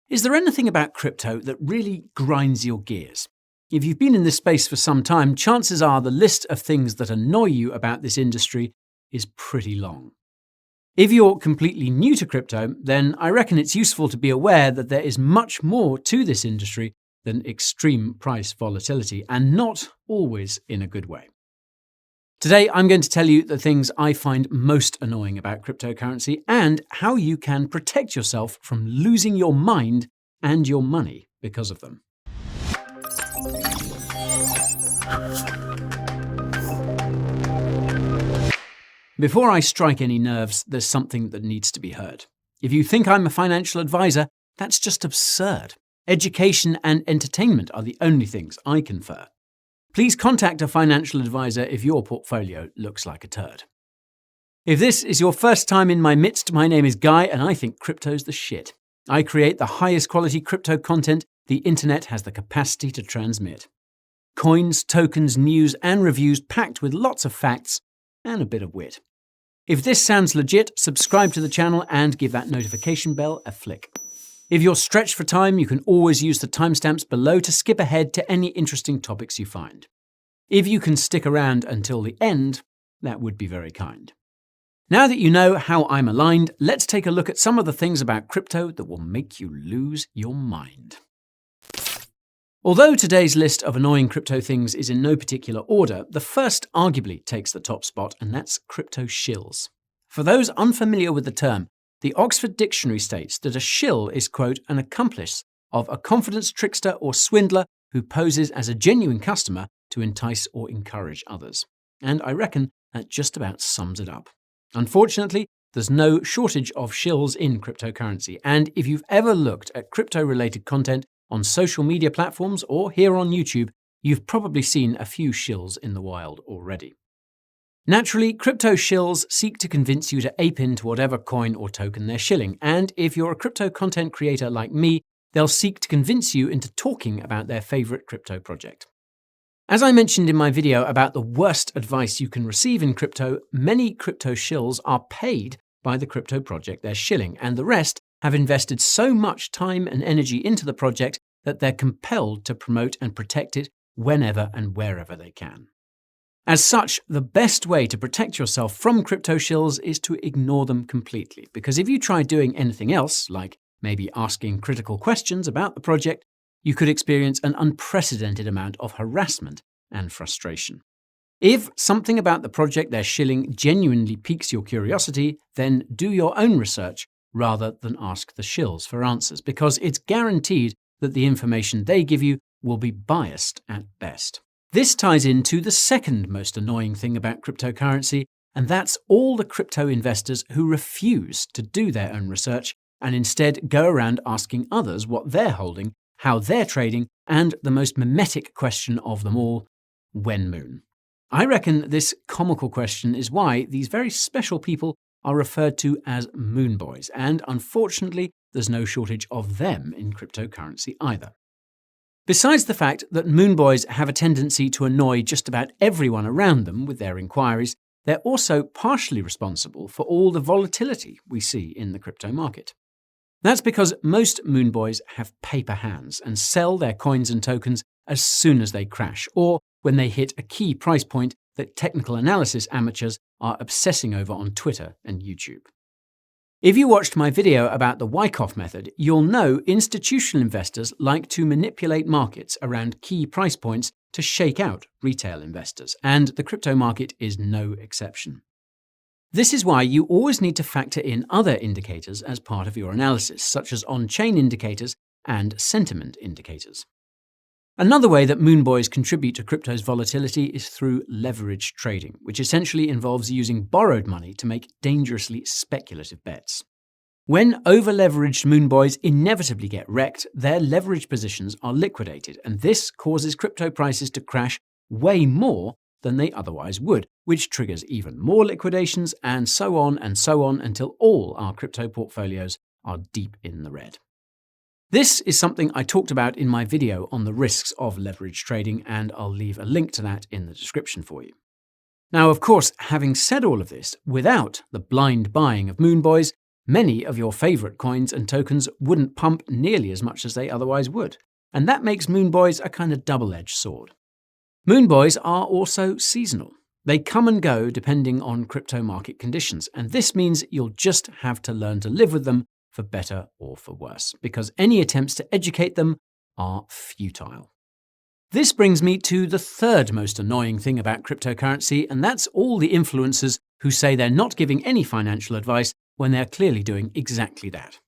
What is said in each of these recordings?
Is there anything about crypto that really grinds your gears? If you've been in this space for some time, chances are the list of things that annoy you about this industry is pretty long. If you're completely new to crypto, then I reckon it's useful to be aware that there is much more to this industry than extreme price volatility, and not always in a good way. Today, I'm going to tell you the things I find most annoying about cryptocurrency and how you can protect yourself from losing your mind and your money because of them. Before I strike any nerves, there's something that needs to be heard. If you think I'm a financial advisor, that's just absurd. Education and entertainment are the only things I confer. Please contact a financial advisor if your portfolio looks like a turd. If this is your first time in my midst, my name is Guy and I think crypto's the shit. I create the highest quality crypto content the internet has the capacity to transmit. Coins, tokens, news and reviews packed with lots of facts and a bit of wit. If this sounds legit, subscribe to the channel and give that notification bell a flick. If you're stretched for time, you can always use the timestamps below to skip ahead to any interesting topics you find. If you can stick around until the end, that would be very kind. Now that you know how I'm aligned, let's take a look at some of the things about crypto that will make you lose your mind. Although today's list of annoying crypto things is in no particular order, the first arguably takes the top spot, and that's crypto shills. For those unfamiliar with the term, the Oxford Dictionary states that a shill is, quote, an accomplice of a confidence trickster or swindler who poses as a genuine customer to entice or encourage others. And I reckon that just about sums it up. Unfortunately, there's no shortage of shills in cryptocurrency, and if you've ever looked at crypto-related content on social media platforms or here on YouTube, you've probably seen a few shills in the wild already. Naturally, crypto shills seek to convince you to ape into whatever coin or token they're shilling, and if you're a crypto content creator like me, they'll seek to convince you into talking about their favorite crypto project. As I mentioned in my video about the worst advice you can receive in crypto, many crypto shills are paid by the crypto project they're shilling, and the rest have invested so much time and energy into the project that they're compelled to promote and protect it whenever and wherever they can. As such, the best way to protect yourself from crypto shills is to ignore them completely, because if you try doing anything else, like maybe asking critical questions about the project, you could experience an unprecedented amount of harassment and frustration. If something about the project they're shilling genuinely piques your curiosity, then do your own research rather than ask the shills for answers, because it's guaranteed that the information they give you will be biased at best. This ties into the second most annoying thing about cryptocurrency, and that's all the crypto investors who refuse to do their own research and instead go around asking others what they're holding, how they're trading, and the most mimetic question of them all, when moon? I reckon this comical question is why these very special people are referred to as Moonboys, and unfortunately, there's no shortage of them in cryptocurrency either. Besides the fact that Moonboys have a tendency to annoy just about everyone around them with their inquiries, they're also partially responsible for all the volatility we see in the crypto market. That's because most Moonboys have paper hands and sell their coins and tokens as soon as they crash, or when they hit a key price point that technical analysis amateurs are obsessing over on Twitter and YouTube. If you watched my video about the Wyckoff method, you'll know institutional investors like to manipulate markets around key price points to shake out retail investors, and the crypto market is no exception. This is why you always need to factor in other indicators as part of your analysis, such as on-chain indicators and sentiment indicators. Another way that Moonboys contribute to crypto's volatility is through leveraged trading, which essentially involves using borrowed money to make dangerously speculative bets. When over-leveraged Moonboys inevitably get wrecked, their leveraged positions are liquidated, and this causes crypto prices to crash way more than they otherwise would, which triggers even more liquidations, and so on until all our crypto portfolios are deep in the red. This is something I talked about in my video on the risks of leverage trading, and I'll leave a link to that in the description for you. Now, of course, having said all of this, without the blind buying of Moonboys, Many of your favorite coins and tokens wouldn't pump nearly as much as they otherwise would. And that makes Moonboys a kind of double-edged sword. Moonboys are also seasonal. They come and go depending on crypto market conditions, and this means you'll just have to learn to live with them for better or for worse, because any attempts to educate them are futile. This brings me to the third most annoying thing about cryptocurrency, and that's all the influencers who say they're not giving any financial advice when they're clearly doing exactly that.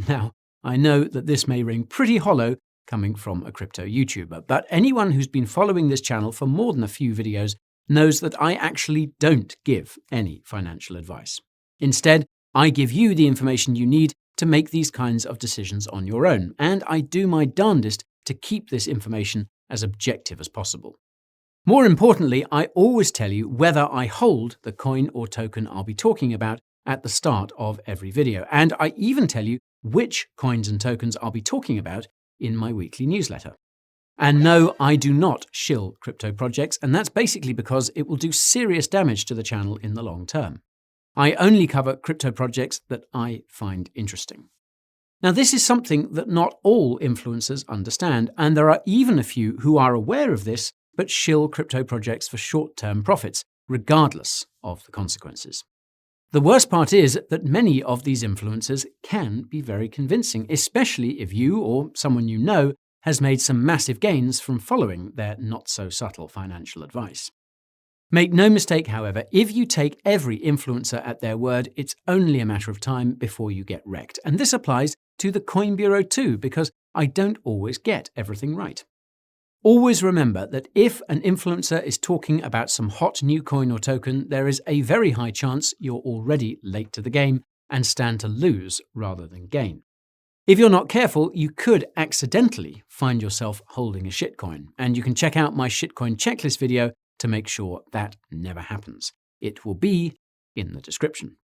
Now, I know that this may ring pretty hollow coming from a crypto YouTuber, but anyone who's been following this channel for more than a few videos knows that I actually don't give any financial advice. Instead, I give you the information you need to make these kinds of decisions on your own, and I do my darndest to keep this information as objective as possible. More importantly, I always tell you whether I hold the coin or token I'll be talking about at the start of every video, and I even tell you which coins and tokens I'll be talking about in my weekly newsletter. And no, I do not shill crypto projects, and that's basically because it will do serious damage to the channel in the long term. I only cover crypto projects that I find interesting. Now, this is something that not all influencers understand, and there are even a few who are aware of this but shill crypto projects for short-term profits, regardless of the consequences. The worst part is that many of these influencers can be very convincing, especially if you or someone you know has made some massive gains from following their not-so-subtle financial advice. Make no mistake, however, if you take every influencer at their word, it's only a matter of time before you get wrecked. And this applies to the Coin Bureau too, because I don't always get everything right. Always remember that if an influencer is talking about some hot new coin or token, there is a very high chance you're already late to the game and stand to lose rather than gain. If you're not careful, you could accidentally find yourself holding a shitcoin, and you can check out my shitcoin checklist video to make sure that never happens. It will be in the description.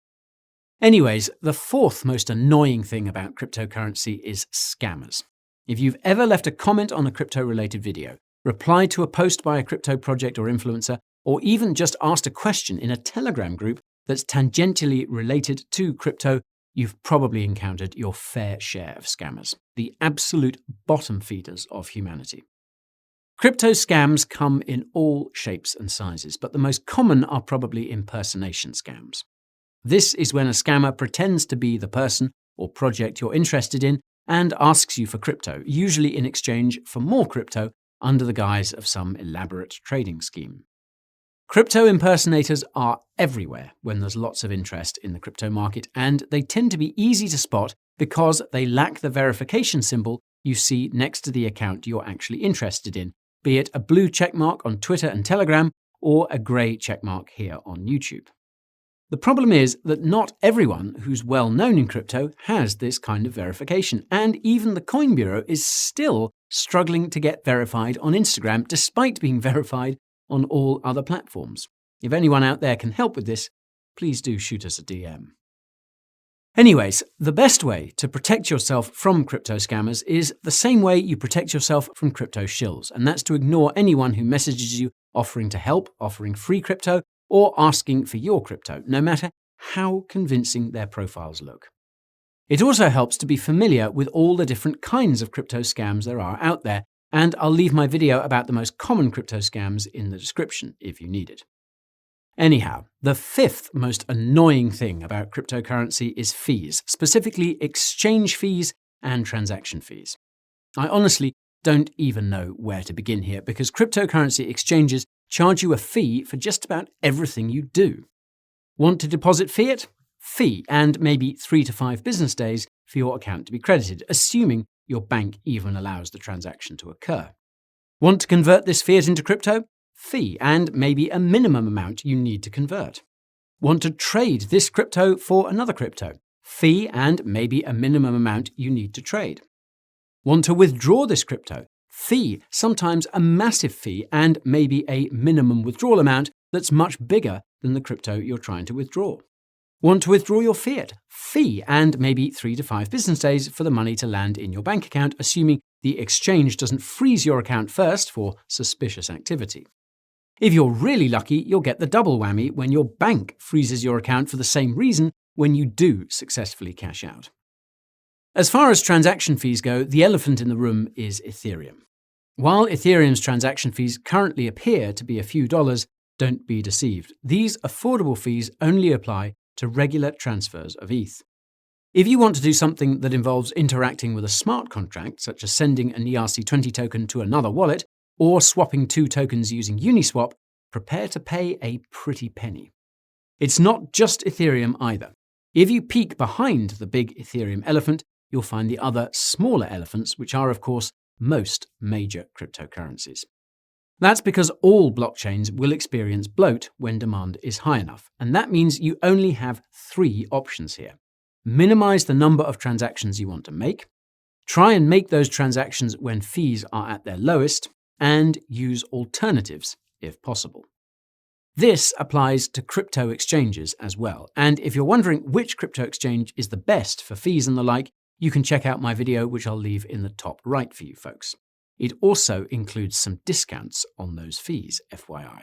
Anyways, the fourth most annoying thing about cryptocurrency is scammers. If you've ever left a comment on a crypto-related video, replied to a post by a crypto project or influencer, or even just asked a question in a Telegram group that's tangentially related to crypto, you've probably encountered your fair share of scammers, the absolute bottom feeders of humanity. Crypto scams come in all shapes and sizes, but the most common are probably impersonation scams. This is when a scammer pretends to be the person or project you're interested in and asks you for crypto, usually in exchange for more crypto under the guise of some elaborate trading scheme. Crypto impersonators are everywhere when there's lots of interest in the crypto market, and they tend to be easy to spot because they lack the verification symbol you see next to the account you're actually interested in, be it a blue checkmark on Twitter and Telegram or a grey checkmark here on YouTube. The problem is that not everyone who's well known in crypto has this kind of verification, and even the Coin Bureau is still struggling to get verified on Instagram despite being verified on all other platforms. If anyone out there can help with this, please do shoot us a DM. Anyways, the best way to protect yourself from crypto scammers is the same way you protect yourself from crypto shills, and that's to ignore anyone who messages you offering to help, offering free crypto, or asking for your crypto, no matter how convincing their profiles look. It also helps to be familiar with all the different kinds of crypto scams there are out there, and I'll leave my video about the most common crypto scams in the description if you need it. Anyhow, the fifth most annoying thing about cryptocurrency is fees, specifically exchange fees and transaction fees. I honestly don't even know where to begin here, because cryptocurrency exchanges charge you a fee for just about everything you do. Want to deposit fiat? Fee, and maybe 3 to 5 business days for your account to be credited, assuming your bank even allows the transaction to occur. Want to convert this fiat into crypto? Fee, and maybe a minimum amount you need to convert. Want to trade this crypto for another crypto? Fee, and maybe a minimum amount you need to trade. Want to withdraw this crypto? Fee, sometimes a massive fee, and maybe a minimum withdrawal amount that's much bigger than the crypto you're trying to withdraw. Want to withdraw your fiat? Fee, and maybe 3 to 5 business days for the money to land in your bank account, assuming the exchange doesn't freeze your account first for suspicious activity. If you're really lucky, you'll get the double whammy when your bank freezes your account for the same reason when you do successfully cash out. As far as transaction fees go, the elephant in the room is Ethereum. While Ethereum's transaction fees currently appear to be a few dollars, don't be deceived. These affordable fees only apply to regular transfers of ETH. If you want to do something that involves interacting with a smart contract, such as sending an ERC20 token to another wallet or swapping 2 tokens using Uniswap, prepare to pay a pretty penny. It's not just Ethereum either. If you peek behind the big Ethereum elephant, you'll find the other smaller elephants, which are, of course, most major cryptocurrencies. That's because all blockchains will experience bloat when demand is high enough, and that means you only have 3 options here. Minimize the number of transactions you want to make, try and make those transactions when fees are at their lowest, and use alternatives if possible. This applies to crypto exchanges as well, and if you're wondering which crypto exchange is the best for fees and the like, you can check out my video, which I'll leave in the top right for you folks. It also includes some discounts on those fees, FYI.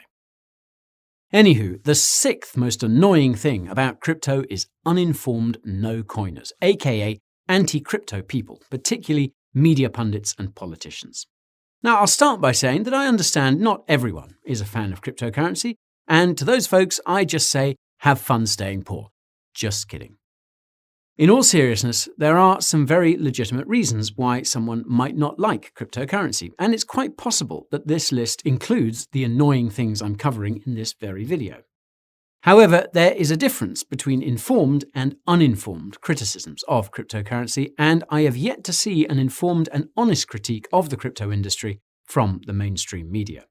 Anywho, the 6th most annoying thing about crypto is uninformed no-coiners, aka anti-crypto people, particularly media pundits and politicians. Now, I'll start by saying that I understand not everyone is a fan of cryptocurrency, and to those folks, I just say, have fun staying poor. Just kidding. In all seriousness, there are some very legitimate reasons why someone might not like cryptocurrency, and it's quite possible that this list includes the annoying things I'm covering in this very video. However, there is a difference between informed and uninformed criticisms of cryptocurrency, and I have yet to see an informed and honest critique of the crypto industry from the mainstream media.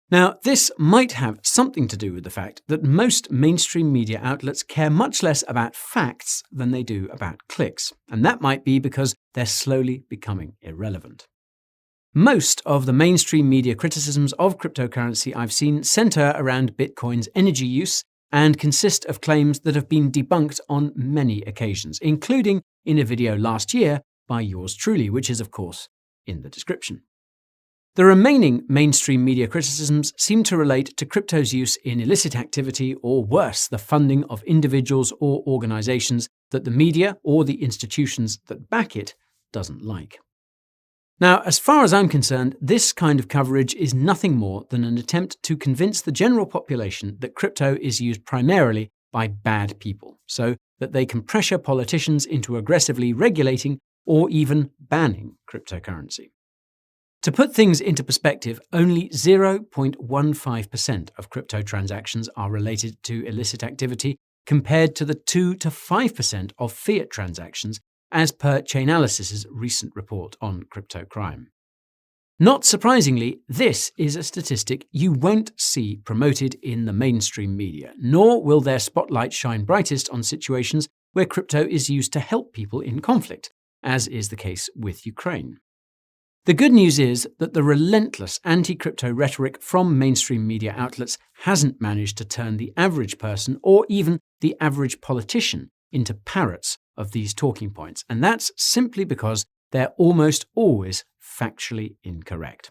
Now, this might have something to do with the fact that most mainstream media outlets care much less about facts than they do about clicks, and that might be because they're slowly becoming irrelevant. Most of the mainstream media criticisms of cryptocurrency I've seen center around Bitcoin's energy use and consist of claims that have been debunked on many occasions, including in a video last year by yours truly, which is, of course, in the description. The remaining mainstream media criticisms seem to relate to crypto's use in illicit activity or worse, the funding of individuals or organizations that the media or the institutions that back it doesn't like. Now, as far as I'm concerned, this kind of coverage is nothing more than an attempt to convince the general population that crypto is used primarily by bad people, so that they can pressure politicians into aggressively regulating or even banning cryptocurrency. To put things into perspective, only 0.15% of crypto transactions are related to illicit activity, compared to the 2 to 5% of fiat transactions, as per Chainalysis's recent report on crypto crime. Not surprisingly, this is a statistic you won't see promoted in the mainstream media, nor will their spotlight shine brightest on situations where crypto is used to help people in conflict, as is the case with Ukraine. The good news is that the relentless anti-crypto rhetoric from mainstream media outlets hasn't managed to turn the average person or even the average politician into parrots of these talking points, and that's simply because they're almost always factually incorrect.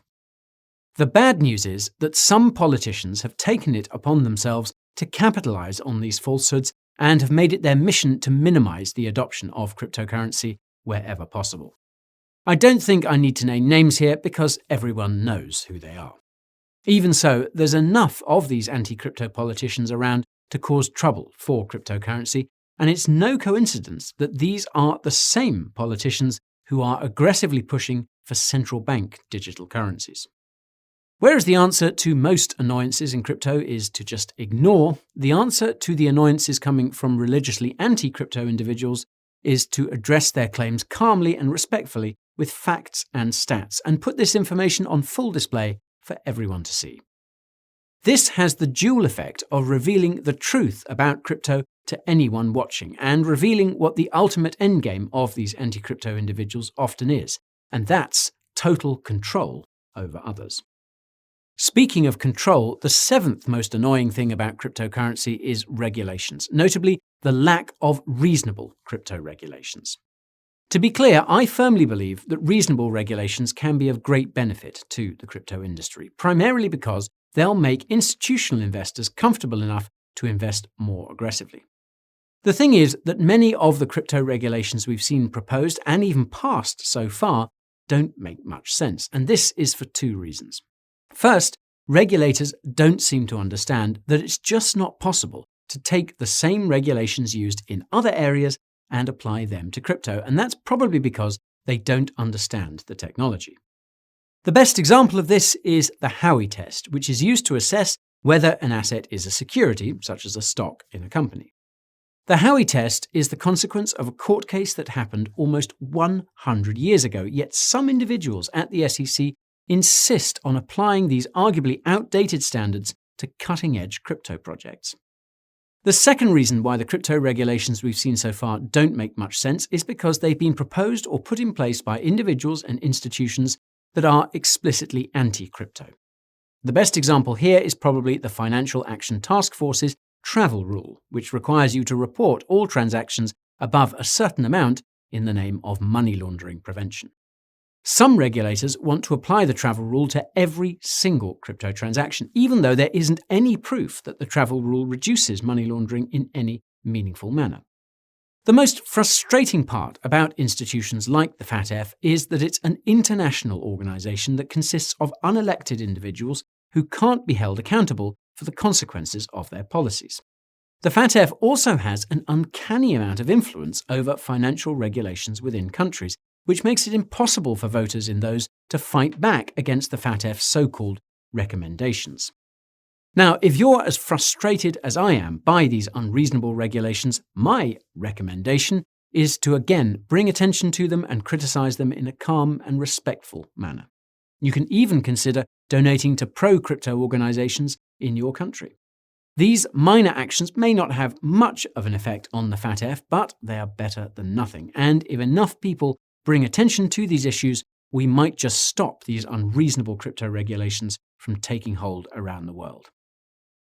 The bad news is that some politicians have taken it upon themselves to capitalize on these falsehoods and have made it their mission to minimize the adoption of cryptocurrency wherever possible. I don't think I need to name names here because everyone knows who they are. Even so, there's enough of these anti-crypto politicians around to cause trouble for cryptocurrency, and it's no coincidence that these are the same politicians who are aggressively pushing for central bank digital currencies. Whereas the answer to most annoyances in crypto is to just ignore, the answer to the annoyances coming from religiously anti-crypto individuals is to address their claims calmly and respectfully with facts and stats, and put this information on full display for everyone to see. This has the dual effect of revealing the truth about crypto to anyone watching, and revealing what the ultimate endgame of these anti-crypto individuals often is, and that's total control over others. Speaking of control, the 7th most annoying thing about cryptocurrency is regulations, notably the lack of reasonable crypto regulations. To be clear, I firmly believe that reasonable regulations can be of great benefit to the crypto industry, primarily because they'll make institutional investors comfortable enough to invest more aggressively. The thing is that many of the crypto regulations we've seen proposed and even passed so far don't make much sense, and this is for two reasons. First, regulators don't seem to understand that it's just not possible to take the same regulations used in other areas and apply them to crypto, and that's probably because they don't understand the technology. The best example of this is the Howey test, which is used to assess whether an asset is a security, such as a stock in a company. The Howey test is the consequence of a court case that happened almost 100 years ago, yet some individuals at the SEC insist on applying these arguably outdated standards to cutting-edge crypto projects. The second reason why the crypto regulations we've seen so far don't make much sense is because they've been proposed or put in place by individuals and institutions that are explicitly anti-crypto. The best example here is probably the Financial Action Task Force's travel rule, which requires you to report all transactions above a certain amount in the name of money laundering prevention. Some regulators want to apply the travel rule to every single crypto transaction, even though there isn't any proof that the travel rule reduces money laundering in any meaningful manner. The most frustrating part about institutions like the FATF is that it's an international organization that consists of unelected individuals who can't be held accountable for the consequences of their policies. The FATF also has an uncanny amount of influence over financial regulations within countries, which makes it impossible for voters in those to fight back against the FATF's so-called recommendations. Now, if you're as frustrated as I am by these unreasonable regulations, my recommendation is to again bring attention to them and criticize them in a calm and respectful manner. You can even consider donating to pro-crypto organizations in your country. These minor actions may not have much of an effect on the FATF, but they are better than nothing. And if enough people bring attention to these issues, we might just stop these unreasonable crypto regulations from taking hold around the world.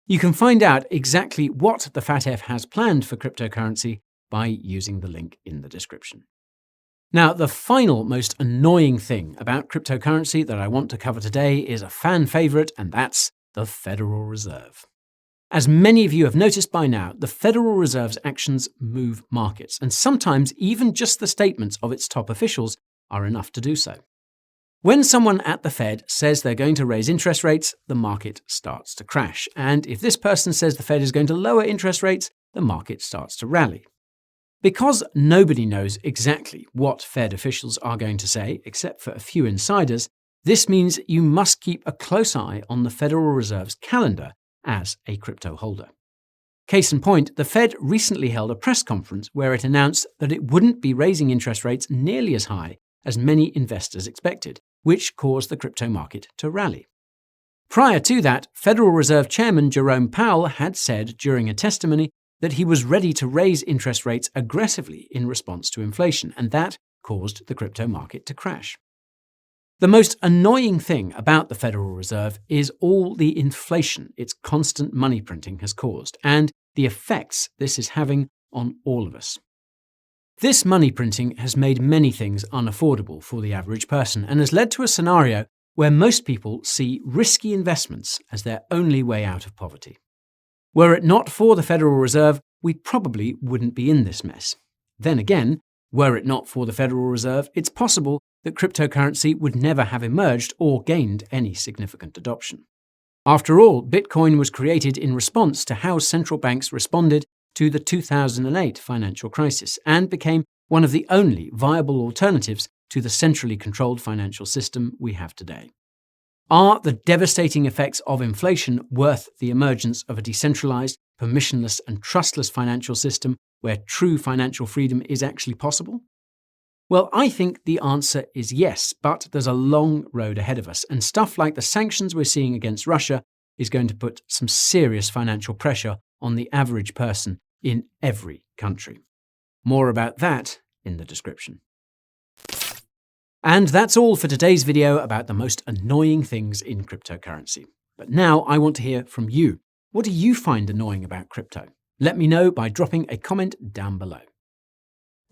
You can find out exactly what the FATF has planned for cryptocurrency by using the link in the description. Now, the final most annoying thing about cryptocurrency that I want to cover today is a fan favorite, and that's the Federal Reserve. As many of you have noticed by now, the Federal Reserve's actions move markets, and sometimes even just the statements of its top officials are enough to do so. When someone at the Fed says they're going to raise interest rates, the market starts to crash. And if this person says the Fed is going to lower interest rates, the market starts to rally. Because nobody knows exactly what Fed officials are going to say, except for a few insiders, this means you must keep a close eye on the Federal Reserve's calendar as a crypto holder. Case in point, the Fed recently held a press conference where it announced that it wouldn't be raising interest rates nearly as high as many investors expected, which caused the crypto market to rally. Prior to that, Federal Reserve Chairman Jerome Powell had said during a testimony that he was ready to raise interest rates aggressively in response to inflation, and that caused the crypto market to crash. The most annoying thing about the Federal Reserve is all the inflation its constant money printing has caused, and the effects this is having on all of us. This money printing has made many things unaffordable for the average person and has led to a scenario where most people see risky investments as their only way out of poverty. Were it not for the Federal Reserve, we probably wouldn't be in this mess. Then again, were it not for the Federal Reserve, it's possible that cryptocurrency would never have emerged or gained any significant adoption. After all, Bitcoin was created in response to how central banks responded to the 2008 financial crisis and became one of the only viable alternatives to the centrally controlled financial system we have today. Are the devastating effects of inflation worth the emergence of a decentralized, permissionless, and trustless financial system where true financial freedom is actually possible? Well, I think the answer is yes, but there's a long road ahead of us, and stuff like the sanctions we're seeing against Russia is going to put some serious financial pressure on the average person in every country. More about that in the description. And that's all for today's video about the most annoying things in cryptocurrency. But now I want to hear from you. What do you find annoying about crypto? Let me know by dropping a comment down below.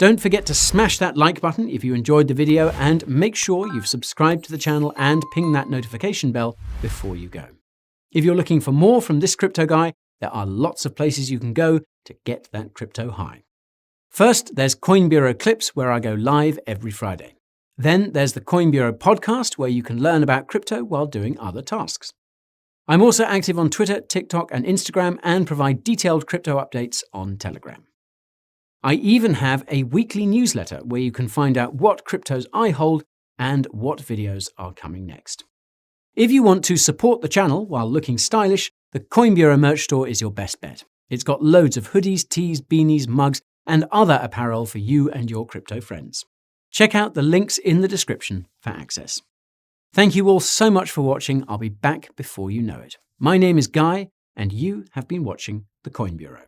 Don't forget to smash that like button if you enjoyed the video, and make sure you've subscribed to the channel and ping that notification bell before you go. If you're looking for more from this crypto guy, there are lots of places you can go to get that crypto high. First, there's Coin Bureau Clips, where I go live every Friday. Then there's the Coin Bureau podcast, where you can learn about crypto while doing other tasks. I'm also active on Twitter, TikTok, and Instagram, and provide detailed crypto updates on Telegram. I even have a weekly newsletter where you can find out what cryptos I hold and what videos are coming next. If you want to support the channel while looking stylish, the Coin Bureau merch store is your best bet. It's got loads of hoodies, tees, beanies, mugs, and other apparel for you and your crypto friends. Check out the links in the description for access. Thank you all so much for watching. I'll be back before you know it. My name is Guy, and you have been watching the Coin Bureau.